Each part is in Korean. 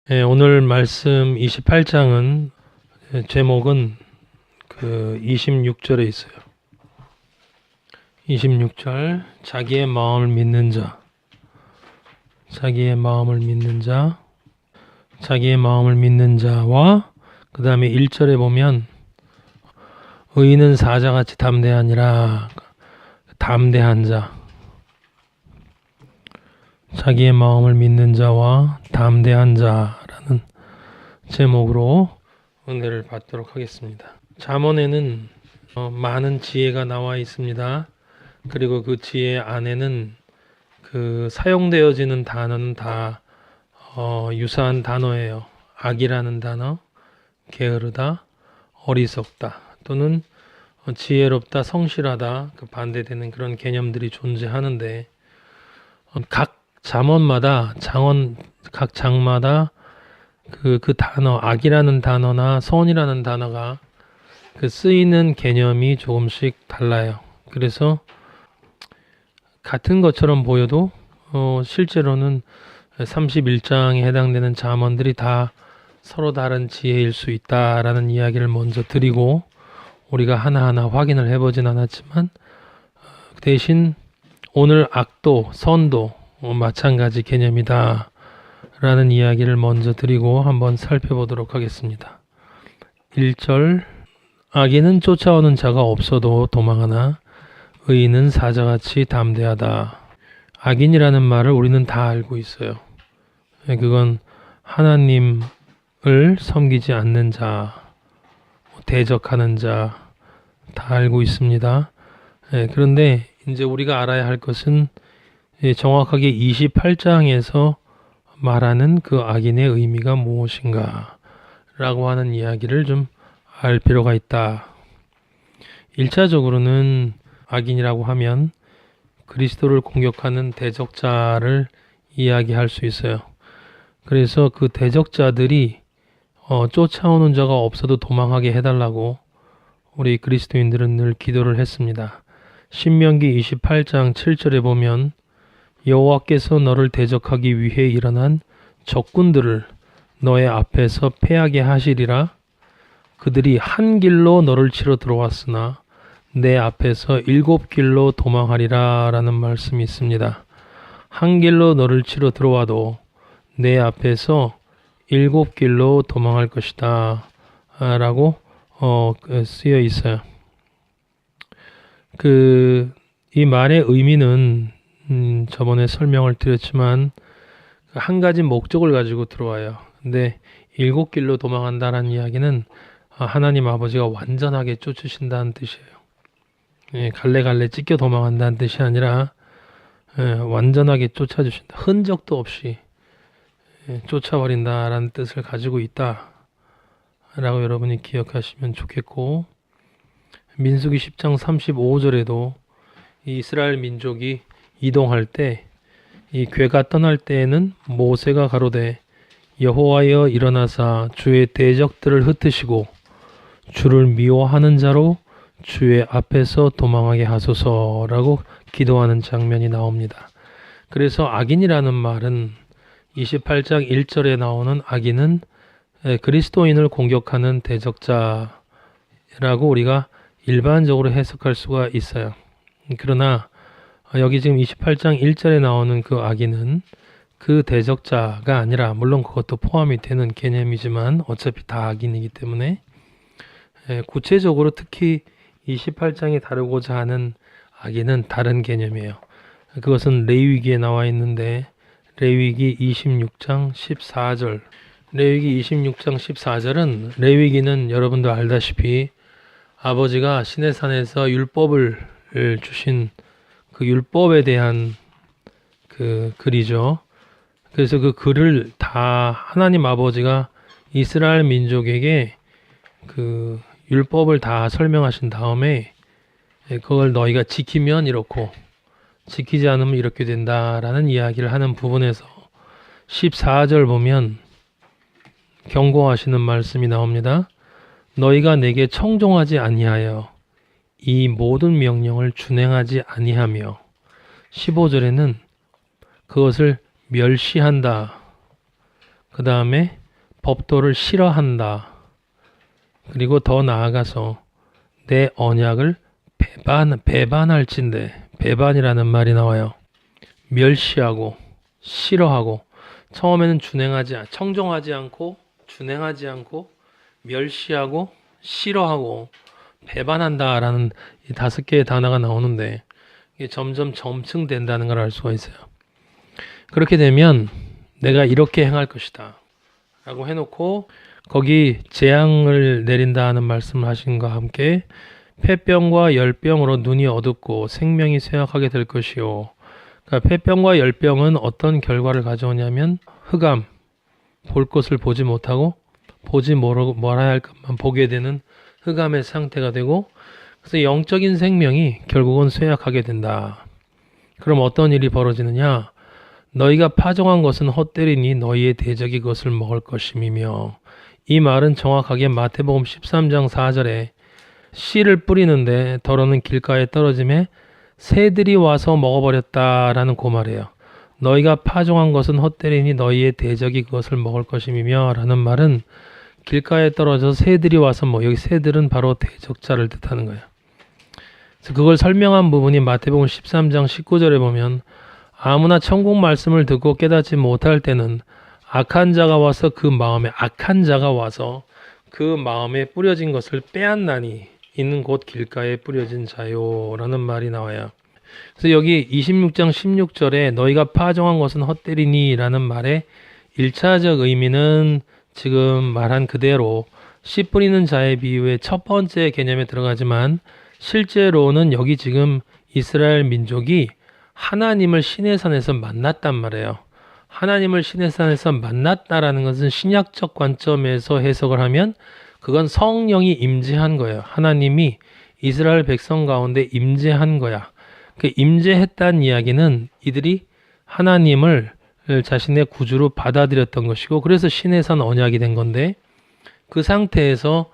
네, 오늘 말씀 28장은 제목은 26절에 있어요. 26절 자기의 마음을 믿는 자, 자기의 마음을 믿는 자, 자기의 마음을 믿는 자와 그 다음에 1절에 보면 의인은 사자같이 담대하니라. 담대한 자, 자기의 마음을 믿는 자와 담대한 자라는 제목으로 은혜를 받도록 하겠습니다. 잠언에는 많은 지혜가 나와 있습니다. 그리고 그 지혜 안에는 사용되어지는 단어는 다 유사한 단어예요. 악이라는 단어, 게으르다, 어리석다 또는 지혜롭다, 성실하다 반대되는 그런 개념들이 존재하는데 각 잠언마다 각 장마다 그 단어 악이라는 단어나 선이라는 단어가 쓰이는 개념이 조금씩 달라요. 그래서 같은 것처럼 보여도 실제로는 31장에 해당되는 잠언들이 다 서로 다른 지혜일 수 있다라는 이야기를 먼저 드리고 우리가 하나하나 확인을 해보진 않았지만 대신 오늘 악도 선도 마찬가지 개념이다 라는 이야기를 먼저 드리고 한번 살펴보도록 하겠습니다. 1절 악인은 쫓아오는 자가 없어도 도망하나 의인은 사자같이 담대하다. 악인이라는 말을 우리는 다 알고 있어요. 그건 하나님을 섬기지 않는 자, 대적하는 자 다 알고 있습니다. 그런데 이제 우리가 알아야 할 것은 정확하게 28장에서 말하는 그 악인의 의미가 무엇인가 라고 하는 이야기를 좀 알 필요가 있다. 1차적으로는 악인이라고 하면 그리스도를 공격하는 대적자를 이야기할 수 있어요. 그래서 그 대적자들이 쫓아오는 자가 없어도 도망하게 해달라고 우리 그리스도인들은 늘 기도를 했습니다. 신명기 28장 7절에 보면 여호와께서 너를 대적하기 위해 일어난 적군들을 너의 앞에서 패하게 하시리라. 그들이 한 길로 너를 치러 들어왔으나 내 앞에서 7길로 도망하리라 라는 말씀이 있습니다. 한 길로 너를 치러 들어와도 내 앞에서 7길로 도망할 것이다 라고 쓰여 있어요. 이 말의 의미는 저번에 설명을 드렸지만 한 가지 목적을 가지고 들어와요. 근데 7길로 도망한다는 이야기는 하나님 아버지가 완전하게 쫓으신다는 뜻이에요. 갈래갈래 찢겨 도망한다는 뜻이 아니라 완전하게 쫓아주신다. 흔적도 없이 쫓아버린다라는 뜻을 가지고 있다 라고 여러분이 기억하시면 좋겠고, 민수기 10장 35절에도 이스라엘 민족이 이동할 때 이 괴가 떠날 때에는 모세가 가로되 여호와여 일어나사 주의 대적들을 흩으시고 주를 미워하는 자로 주의 앞에서 도망하게 하소서라고 기도하는 장면이 나옵니다. 그래서 악인이라는 말은 28장 1절에 나오는 악인은 그리스도인을 공격하는 대적자라고 우리가 일반적으로 해석할 수가 있어요. 그러나 여기 지금 28장 1절에 나오는 그 악인은 그 대적자가 아니라, 물론 그것도 포함이 되는 개념이지만 어차피 다 악인이기 때문에 구체적으로 특히 28장이 다루고자 하는 악인은 다른 개념이에요. 그것은 레위기에 나와 있는데 레위기 26장 14절, 레위기 26장 14절은 레위기는 여러분도 알다시피 아버지가 시내산에서 율법을 주신 그 율법에 대한 그 글이죠. 그래서 그 글을 다 하나님 아버지가 이스라엘 민족에게 그 율법을 다 설명하신 다음에 그걸 너희가 지키면 이렇고 지키지 않으면 이렇게 된다라는 이야기를 하는 부분에서 14절 보면 경고하시는 말씀이 나옵니다. 너희가 내게 청종하지 아니하여 이 모든 명령을 준행하지 아니하며, 15절에는 그것을 멸시한다. 그 다음에 법도를 싫어한다. 그리고 더 나아가서 내 언약을 배반할진대. 배반이라는 말이 나와요. 멸시하고 싫어하고 처음에는 청종하지 않고 준행하지 않고 멸시하고 싫어하고 배반한다라는 이 5개의 단어가 나오는데 이게 점점 점층된다는 걸 알 수가 있어요. 그렇게 되면 내가 이렇게 행할 것이다 라고 해놓고 거기 재앙을 내린다는 말씀을 하신 것과 함께 폐병과 열병으로 눈이 어둡고 생명이 쇠약하게 될 것이요. 그러니까 폐병과 열병은 어떤 결과를 가져오냐면 흑암, 볼 것을 보지 못하고 보지 말아야 할 것만 보게 되는 흑암의 상태가 되고 그래서 영적인 생명이 결국은 쇠약하게 된다. 그럼 어떤 일이 벌어지느냐? 너희가 파종한 것은 헛되리니 너희의 대적이 그것을 먹을 것임이며 이 말은 정확하게 마태복음 13장 4절에 씨를 뿌리는데 더러는 길가에 떨어짐에 새들이 와서 먹어버렸다라는 그 말이에요. 너희가 파종한 것은 헛되리니 너희의 대적이 그것을 먹을 것임이며 라는 말은 길가에 떨어져 새들이 와서 여기 새들은 바로 대적자를 뜻하는 거예요. 그래서 그걸 설명한 부분이 마태복음 13장 19절에 보면 아무나 천국 말씀을 듣고 깨닫지 못할 때는 악한 자가 와서 그 마음에 뿌려진 것을 빼앗나니 이는 곧 길가에 뿌려진 자요라는 말이 나와요. 그래서 여기 26장 16절에 너희가 파종한 것은 헛되리니 라는 말의 1차적 의미는 지금 말한 그대로 씨 뿌리는 자의 비유의 첫 번째 개념에 들어가지만 실제로는 여기 지금 이스라엘 민족이 하나님을 시내산에서 만났단 말이에요. 하나님을 시내산에서 만났다라는 것은 신약적 관점에서 해석을 하면 그건 성령이 임재한 거예요. 하나님이 이스라엘 백성 가운데 임재한 거야. 그 임재했다는 이야기는 이들이 하나님을 자신의 구주로 받아들였던 것이고 그래서 시내산 언약이 된 건데 그 상태에서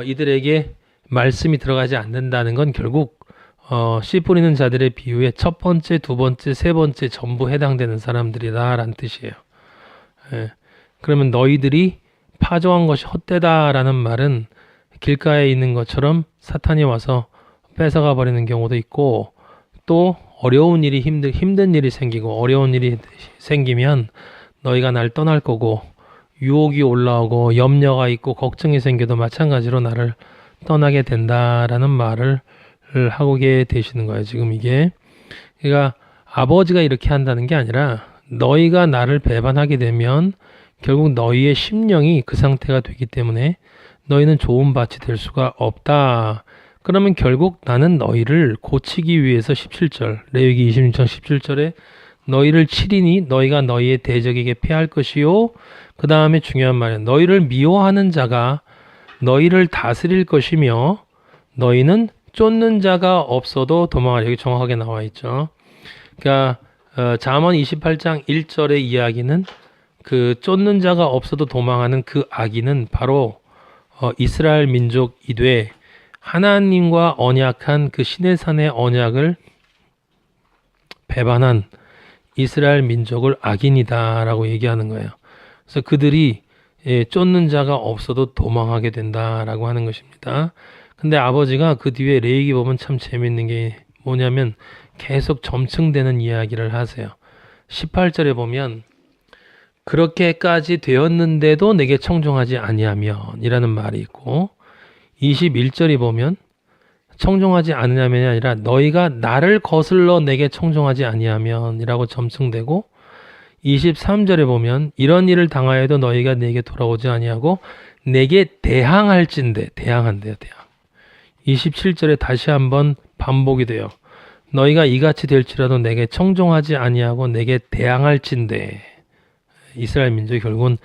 이들에게 말씀이 들어가지 않는다는 건 결국 씨 뿌리는 자들의 비유에 첫 번째, 두 번째, 세 번째 전부 해당되는 사람들이다라는 뜻이에요. 예. 그러면 너희들이 파종한 것이 헛되다라는 말은 길가에 있는 것처럼 사탄이 와서 뺏어가 버리는 경우도 있고 또 어려운 일이 힘든 일이 생기고 어려운 일이 생기면 너희가 날 떠날 거고 유혹이 올라오고 염려가 있고 걱정이 생겨도 마찬가지로 나를 떠나게 된다라는 말을 하고 되시는 거예요. 지금 이게 그러니까 아버지가 이렇게 한다는 게 아니라 너희가 나를 배반하게 되면 결국 너희의 심령이 그 상태가 되기 때문에 너희는 좋은 밭이 될 수가 없다. 그러면 결국 나는 너희를 고치기 위해서 17절 레위기 26장 17절에 너희를 치리니 너희가 너희의 대적에게 패할 것이요. 그 다음에 중요한 말이에요. 너희를 미워하는 자가 너희를 다스릴 것이며 너희는 쫓는 자가 없어도 도망하리. 여기 정확하게 나와 있죠. 그러니까 잠언 28장 1절의 이야기는 그 쫓는 자가 없어도 도망하는 그 악인은 바로 이스라엘 민족이되 하나님과 언약한 그 시내산의 언약을 배반한 이스라엘 민족을 악인이다라고 얘기하는 거예요. 그래서 그들이 쫓는 자가 없어도 도망하게 된다라고 하는 것입니다. 근데 아버지가 그 뒤에 레위기 보면 참 재밌는 게 뭐냐면 계속 점층되는 이야기를 하세요. 18절에 보면 그렇게까지 되었는데도 내게 청종하지 아니하면 이라는 말이 있고 21절이 보면 청종하지 않으냐면이 아니라 너희가 나를 거슬러 내게 청종하지 아니하면 이라고 점층되고 23절에 보면 이런 일을 당하여도 너희가 내게 돌아오지 아니하고 내게 대항할진대 대항한대요. 대항. 27절에 다시 한번 반복이 돼요. 너희가 이같이 될지라도 내게 청종하지 아니하고 내게 대항할진대. 이스라엘 민족이 결국은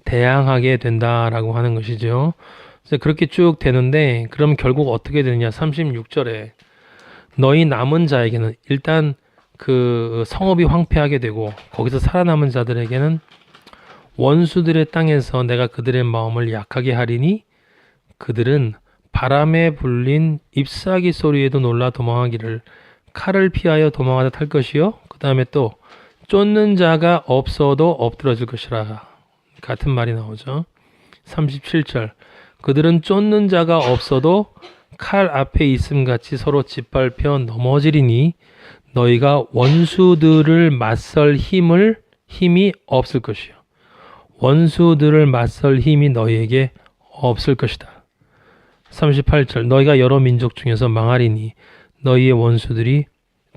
대항하게 된다라고 하는 것이죠. 그래서 그렇게 쭉 되는데 그럼 결국 어떻게 되느냐 36절에 너희 남은 자에게는 일단 그 성읍이 황폐하게 되고 거기서 살아남은 자들에게는 원수들의 땅에서 내가 그들의 마음을 약하게 하리니 그들은 바람에 불린 잎사귀 소리에도 놀라 도망하기를 칼을 피하여 도망하다 탈 것이요 그 다음에 또 쫓는 자가 없어도 엎드러질 것이라. 같은 말이 나오죠. 37절 그들은 쫓는 자가 없어도 칼 앞에 있음같이 서로 짓밟혀 넘어지리니 너희가 원수들을 맞설 힘이 없을 것이요 원수들을 맞설 힘이 너희에게 없을 것이다. 38절 너희가 여러 민족 중에서 망하리니 너희의 원수들이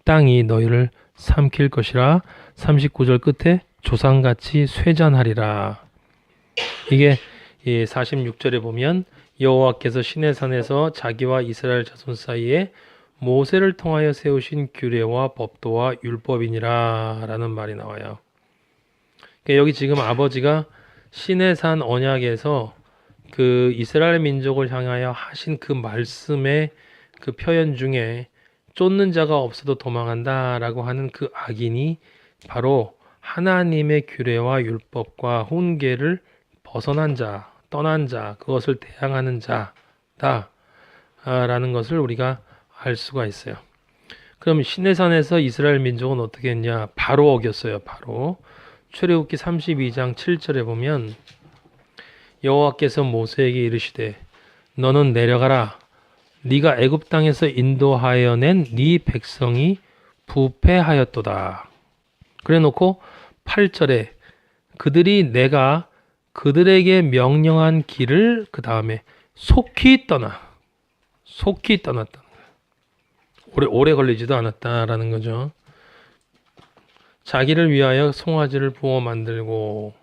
땅이 너희를 삼킬 것이라. 39절 끝에 조상같이 쇠잔하리라. 이게 46절에 보면 여호와께서 시내산에서 자기와 이스라엘 자손 사이에 모세를 통하여 세우신 규례와 법도와 율법이니라 라는 말이 나와요. 그러니까 여기 지금 아버지가 시내산 언약에서 그 이스라엘 민족을 향하여 하신 그 말씀의 그 표현 중에 쫓는 자가 없어도 도망한다 라고 하는 그 악인이 바로 하나님의 규례와 율법과 훈계를 벗어난 자, 떠난 자, 그것을 대항하는 자다 라는 것을 우리가 알 수가 있어요. 그럼 시내산에서 이스라엘 민족은 어떻게 했냐? 바로 어겼어요. 바로. 출애굽기 32장 7절에 보면 여호와께서 모세에게 이르시되 너는 내려가라. 네가 애굽 땅에서 인도하여 낸 네 백성이 부패하였도다. 그래 놓고 8절에 그들이 내가 그들에게 명령한 길을 그 다음에 속히 떠났다. 오래 걸리지도 않았다라는 거죠. 자기를 위하여 송아지를 부어 만들고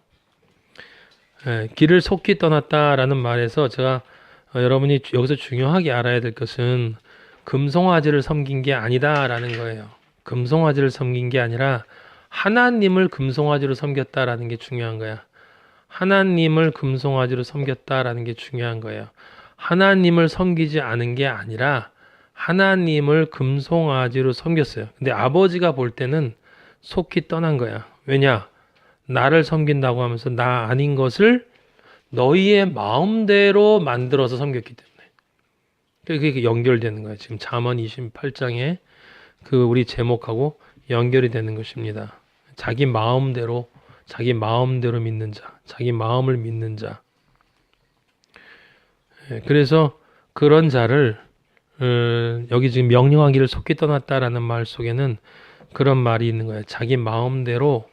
길을 속히 떠났다라는 말에서 제가 여러분이 여기서 중요하게 알아야 될 것은 금송아지를 섬긴 게 아니다라는 거예요. 금송아지를 섬긴 게 아니라 하나님을 금송아지로 섬겼다라는 게 중요한 거야. 하나님을 금송아지로 섬겼다라는 게 중요한 거예요. 하나님을 섬기지 않은 게 아니라 하나님을 금송아지로 섬겼어요. 근데 아버지가 볼 때는 속히 떠난 거야. 왜냐? 나를 섬긴다고 하면서 나 아닌 것을 너희의 마음대로 만들어서 섬겼기 때문에. 그게 연결되는 거예요. 지금 잠언 28장에 그 우리 제목하고 연결이 되는 것입니다. 자기 마음대로 믿는 자, 자기 마음을 믿는 자. 그래서 그런 자를 여기 지금 명령하기를 속히 떠났다라는 말 속에는 그런 말이 있는 거예요. 자기 마음대로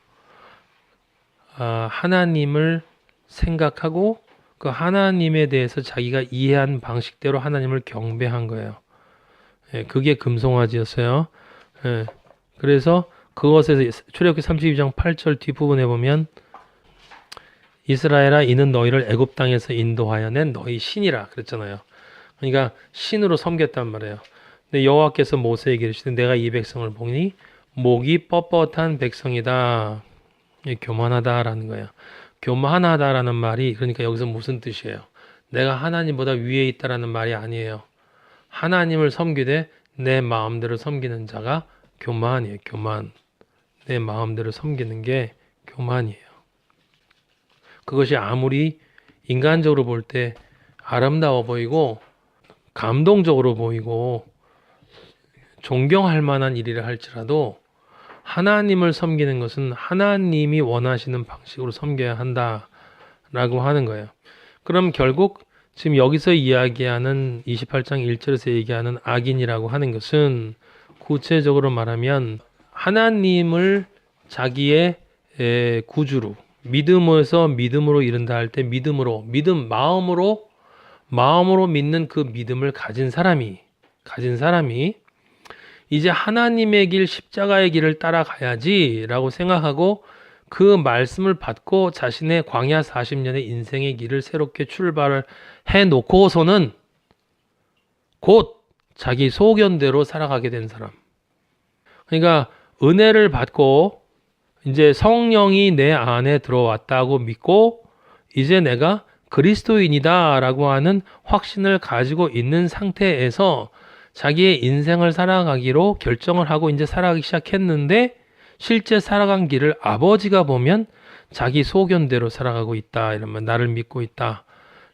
하나님을 생각하고 그 하나님에 대해서 자기가 이해한 방식대로 하나님을 경배한 거예요. 그게 금송아지였어요. 그래서 그것에서 출애굽기 32장 8절 뒷부분에 보면 이스라엘아 이는 너희를 애굽 땅에서 인도하여 낸 너희 신이라 그랬잖아요. 그러니까 신으로 섬겼단 말이에요. 근데 여호와께서 모세에게 이르시되 내가 이 백성을 보니 목이 뻣뻣한 백성이다. 교만하다라는 거예요. 교만하다라는 말이 그러니까 여기서 무슨 뜻이에요? 내가 하나님보다 위에 있다라는 말이 아니에요. 하나님을 섬기되 내 마음대로 섬기는 자가 교만이에요. 교만. 내 마음대로 섬기는 게 교만이에요. 그것이 아무리 인간적으로 볼 때 아름다워 보이고 감동적으로 보이고 존경할 만한 일이라 할지라도 하나님을 섬기는 것은 하나님이 원하시는 방식으로 섬겨야 한다라고 하는 거예요. 그럼 결국 지금 여기서 이야기하는 28장 1절에서 얘기하는 악인이라고 하는 것은 구체적으로 말하면 하나님을 자기의 구주로 믿음에서 믿음으로 이른다 할 때 마음으로 믿는 그 믿음을 가진 사람이 이제 하나님의 길 십자가의 길을 따라가야지라고 생각하고 그 말씀을 받고 자신의 광야 40년의 인생의 길을 새롭게 출발을 해놓고서는 곧 자기 소견대로 살아가게 된 사람. 그러니까 은혜를 받고 이제 성령이 내 안에 들어왔다고 믿고 이제 내가 그리스도인이다 라고 하는 확신을 가지고 있는 상태에서 자기의 인생을 살아가기로 결정을 하고 이제 살아가기 시작했는데 실제 살아간 길을 아버지가 보면 자기 소견대로 살아가고 있다. 이러면 나를 믿고 있다.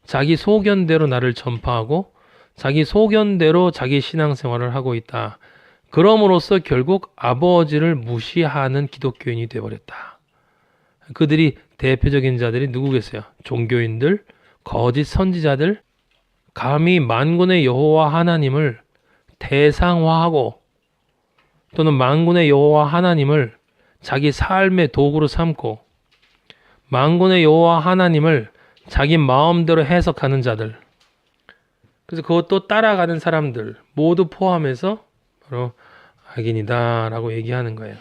자기 소견대로 나를 전파하고 자기 소견대로 자기 신앙생활을 하고 있다. 그럼으로써 결국 아버지를 무시하는 기독교인이 되어버렸다. 그들이 대표적인 자들이 누구겠어요? 종교인들, 거짓 선지자들, 감히 만군의 여호와 하나님을 대상화하고 또는 만군의 여호와 하나님을 자기 삶의 도구로 삼고 만군의 여호와 하나님을 자기 마음대로 해석하는 자들, 그래서 그것도 따라가는 사람들 모두 포함해서 바로 악인이다라고 얘기하는 거예요.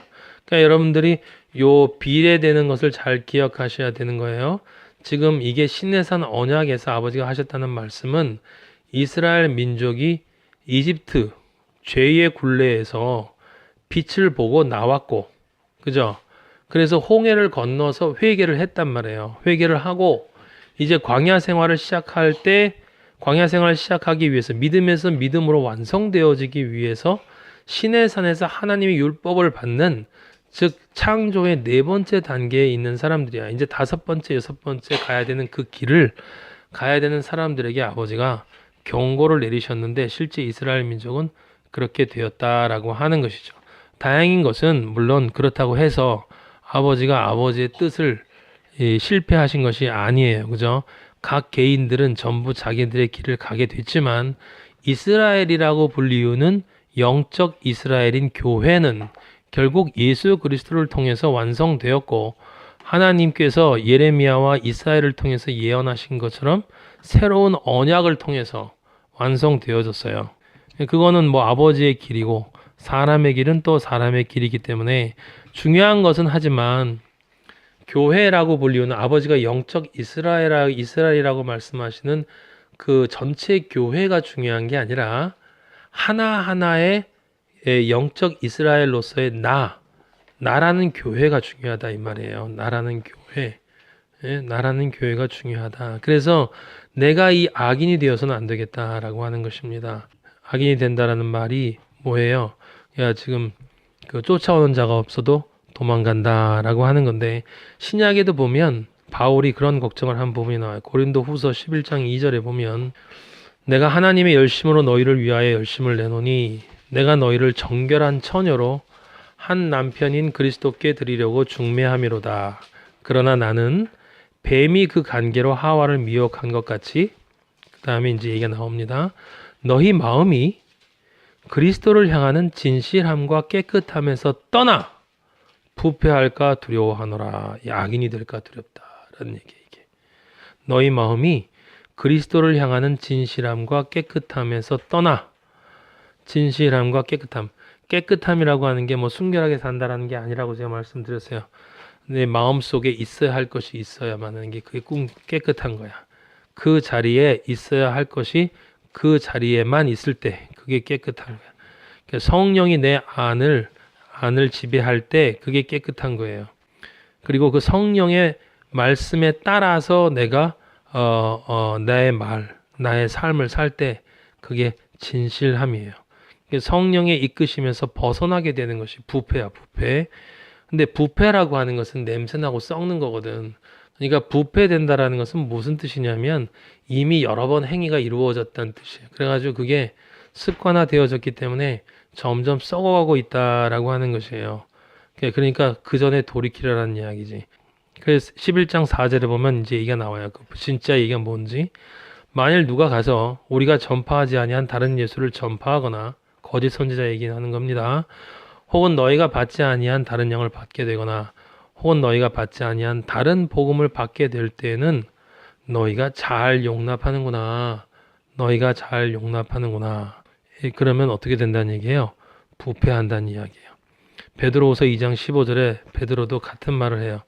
그러니까 여러분들이 요 비례되는 것을 잘 기억하셔야 되는 거예요. 지금 이게 시내산 언약에서 아버지가 하셨다는 말씀은 이스라엘 민족이 이집트 죄의 굴레에서 빛을 보고 나왔고, 그죠? 그래서 홍해를 건너서 회개를 했단 말이에요. 회개를 하고 이제 광야 생활을 시작할 때 광야 생활을 시작하기 위해서 믿음에서 믿음으로 완성되어지기 위해서 시내산에서 하나님의 율법을 받는, 즉 창조의 네 번째 단계에 있는 사람들이야. 이제 다섯 번째, 여섯 번째 가야 되는 그 길을 가야 되는 사람들에게 아버지가 경고를 내리셨는데 실제 이스라엘 민족은 그렇게 되었다라고 하는 것이죠. 다행인 것은 물론 그렇다고 해서 아버지가 아버지의 뜻을 실패하신 것이 아니에요. 그죠? 각 개인들은 전부 자기들의 길을 가게 됐지만 이스라엘이라고 불리우는 영적 이스라엘인 교회는 결국 예수 그리스도를 통해서 완성되었고 하나님께서 예레미야와 이사야를 통해서 예언하신 것처럼 새로운 언약을 통해서 완성되어졌어요. 그거는 뭐 아버지의 길이고 사람의 길은 또 사람의 길이기 때문에 중요한 것은 하지만 교회라고 불리우는 아버지가 영적 이스라엘이라고 말씀하시는 그 전체 교회가 중요한 게 아니라 하나하나의 영적 이스라엘로서의 나라는 교회가 중요하다 이 말이에요. 나라는 교회. 나라는 교회가 중요하다. 그래서 내가 이 악인이 되어서는 안 되겠다라고 하는 것입니다. 악인이 된다라는 말이 뭐예요? 야, 지금 그 쫓아오는 자가 없어도 도망간다라고 하는 건데 신약에도 보면 바울이 그런 걱정을 한 부분이 나와요. 고린도 후서 11장 2절에 보면 내가 하나님의 열심으로 너희를 위하여 열심을 내노니 내가 너희를 정결한 처녀로 한 남편인 그리스도께 드리려고 중매함이로다. 그러나 나는 뱀이 그 관계로 하와를 미혹한 것 같이, 그 다음에 이제 얘기가 나옵니다. 너희 마음이 그리스도를 향하는 진실함과 깨끗함에서 떠나 부패할까 두려워하노라. 악인이 될까 두렵다라는 얘기예요. 이게. 너희 마음이 그리스도를 향하는 진실함과 깨끗함에서 떠나, 진실함과 깨끗함. 깨끗함이라고 하는 게 뭐 순결하게 산다라는 게 아니라고 제가 말씀드렸어요. 내 마음 속에 있어야 할 것이 있어야만 하는 게 그게 꼭 깨끗한 거야. 그 자리에 있어야 할 것이 그 자리에만 있을 때 그게 깨끗한 거야. 그러니까 성령이 내 안을 지배할 때 그게 깨끗한 거예요. 그리고 그 성령의 말씀에 따라서 내가 나의 삶을 살 때 그게 진실함이에요. 성령의 이끄심에서 벗어나게 되는 것이 부패야, 부패. 근데 부패라고 하는 것은 냄새나고 썩는 거거든. 그러니까 부패된다라는 것은 무슨 뜻이냐면 이미 여러 번 행위가 이루어졌다는 뜻이에요. 그래가지고 그게 습관화되어졌기 때문에 점점 썩어가고 있다라고 하는 것이에요. 그러니까 그 전에 돌이키라는 이야기지. 그래서 11장 4절에 보면 이제 얘기가 나와요. 진짜 얘기가 뭔지. 만일 누가 가서 우리가 전파하지 아니한 다른 예수를 전파하거나 거짓 선지자 얘기하는 겁니다. 혹은 너희가 받지 아니한 다른 영을 받게 되거나 혹은 너희가 받지 아니한 다른 복음을 받게 될 때에는 너희가 잘 용납하는구나. 너희가 잘 용납하는구나. 그러면 어떻게 된다는 얘기예요? 부패한다는 이야기예요. 베드로후서 2장 15절에 베드로도 같은 말을 해요.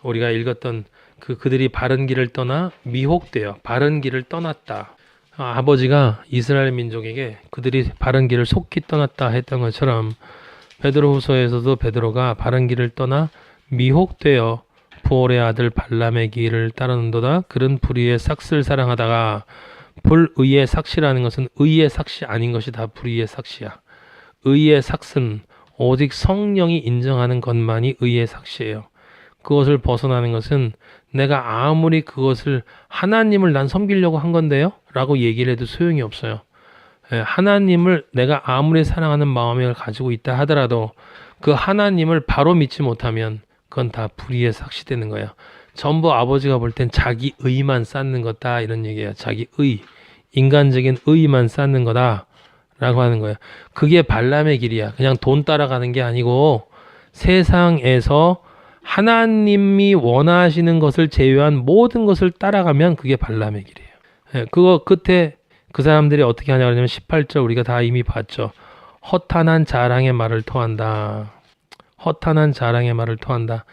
우리가 읽었던 그들이 바른 길을 떠나 미혹되어 바른 길을 떠났다. 아버지가 이스라엘 민족에게 그들이 바른 길을 속히 떠났다 했던 것처럼 베드로후서에서도 베드로가 바른 길을 떠나 미혹되어 부올의 아들 발람의 길을 따르는도다. 그런 불의의 삭슬 사랑하다가, 불의의 삭시라는 것은 의의 삭시 아닌 것이 다 불의의 삭시야. 의의 삭은 오직 성령이 인정하는 것만이 의의 삭시예요. 그것을 벗어나는 것은 내가 아무리 그것을 하나님을 난 섬기려고 한 건데요? 라고 얘기를 해도 소용이 없어요. 하나님을 내가 아무리 사랑하는 마음을 가지고 있다 하더라도 그 하나님을 바로 믿지 못하면 그건 다 불의에 삭시되는 거예요. 전부 아버지가 볼 땐 자기 의만 쌓는 거다 이런 얘기예요. 자기 의, 인간적인 의만 쌓는 거다 라고 하는 거예요. 그게 발람의 길이야. 그냥 돈 따라가는 게 아니고 세상에서 하나님이 원하시는 것을 제외한 모든 것을 따라가면 그게 발람의 길이에요. 예, 그거 끝에 그 사람들이 어떻게 하냐 그러냐면 18절 우리가 다 이미 봤죠. 허탄한 자랑의 말을 토한다. 허탄한 자랑의 말을 토한다.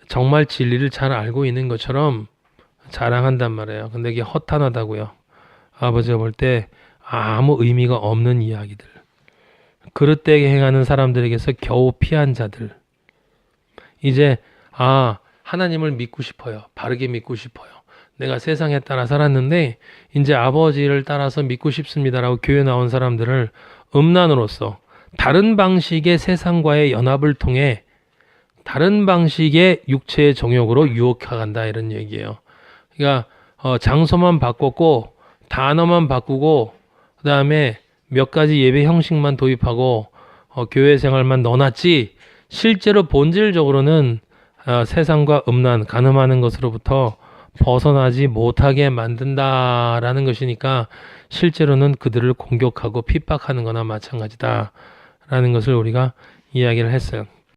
정말 진리를 잘 알고 있는 것처럼 자랑한단 말이에요. 근데 이게 허탄하다고요. 아버지가 볼 때 아무 의미가 없는 이야기들. 그릇되게 행하는 사람들에게서 겨우 피한 자들. 이제 하나님을 믿고 싶어요. 바르게 믿고 싶어요. 내가 세상에 따라 살았는데 이제 아버지를 따라서 믿고 싶습니다라고 교회 나온 사람들을 음란으로서 다른 방식의 세상과의 연합을 통해 다른 방식의 육체의 정욕으로 유혹해간다 이런 얘기예요. 그러니까 장소만 바꿨고 단어만 바꾸고 그 다음에 몇 가지 예배 형식만 도입하고 교회 생활만 넣어놨지 실제로 본질적으로는 세상과 음란, 간음하는 것으로부터 벗어나지 못하게 만든다라는 것이니까 실제로는 그들을 공격하고 핍박하는 거나 마찬가지다라는 것을 우리가 이야기를 했어요.